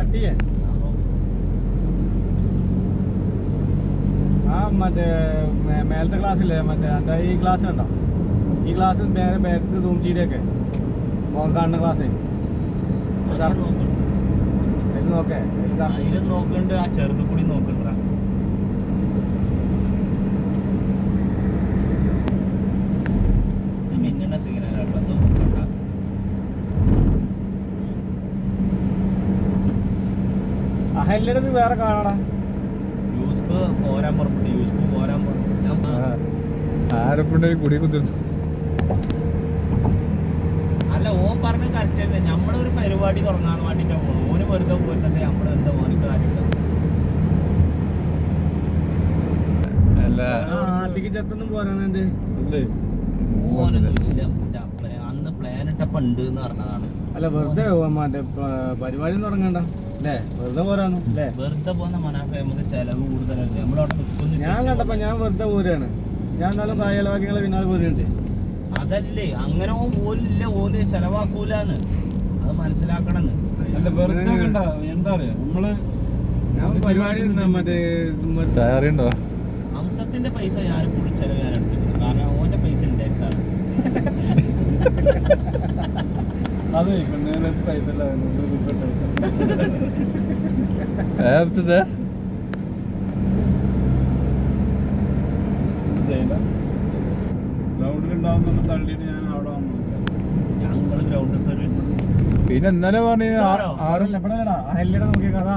കട്ടിയേ ആ മറ്റേ മേലത്തെ ക്ലാസ്സില്ലേ മറ്റേ എൻ്റെ ഈ ക്ലാസ് കണ്ടോ ഈ ക്ലാസ് നേരെ ബാക്ക് തൂംചീരിയൊക്കെ മോൻ കാണുന്ന ക്ലാസ്സേ നോക്കേ നോക്കണ്ട് ആ ചെറുത് കൂടി നോക്കണ്ട മിന്നണ സിഗ്നലാട്ടോ അത് നോക്കണ്ട അഹല്യടത് വേറെ കാണാടാ യൂസ്ഫ് പോരാൻ പുറപ്പെട്ടു യൂസ്ഫ് പോരാൻ പുറപ്പെട്ടു ആരപ്പുണ്ടെ കുടി കുതിർത്തു അല്ല ഓൻ പറഞ്ഞ കറക്റ്റ് തന്നെ നമ്മളൊരു പരിപാടി തുടങ്ങാൻ വേണ്ടിട്ടാ പോകണം ഓന് വെറുതെ പോയിട്ടുണ്ട് നമ്മളെന്താ ഓനക്ക് കാര്യമില്ല ആദ്യക്ക് ചെത്തൊന്നും പോരാണെന്ത് ഓനൊന്നുമില്ല അന്ന് പ്ലാൻ ഇട്ടപ്പോ ഉണ്ട് എന്ന് പറഞ്ഞതാണ് അല്ല വെറുതെ മറ്റേ പരിപാടി തുടങ്ങണ്ട അല്ലേ വെറുതെ പോരാന്നു അല്ലേ വെറുതെ പോകുന്ന മനാഫ നമുക്ക് ചെലവ് കൂടുതലല്ലേ നമ്മളവിടെ നിൽക്കുന്നു ഞാൻ കണ്ടപ്പോ ഞാൻ വെറുതെ പോരാണ് ഞാൻ എന്നാലും കായലവാക്യങ്ങളെ പിന്നാലെ പോരുന്നുണ്ട് അതല്ലേ അങ്ങനെ ഓലില്ല ഓല് ചെലവാക്കൂലെന്ന് അത് മനസ്സിലാക്കണമെന്ന് എന്താ പറയാ നമ്മള് ഞാൻ പരിപാടി മറ്റേ തയ്യാറുണ്ടോ അംശത്തിന്റെ പൈസ ഞാൻ ഫുൾ ചെലവ് ഞാൻ എടുത്തിട്ടുണ്ട് കാരണം ഓന്റെ പൈസ ഉണ്ടായിട്ടാണ് അതെ പൈസ ഗ്രൗണ്ടിലുണ്ടാവുന്ന തള്ളിയിട്ട് ഞാൻ അവിടെ വന്നു ഞങ്ങൾ ഗ്രൗണ്ടിൽ കയറി പിന്നെ ഇന്നലെ പറഞ്ഞ ആറല്ല എപ്പോഴല്ലടാ അഹല്യയുടെ നോക്കിയ കഥ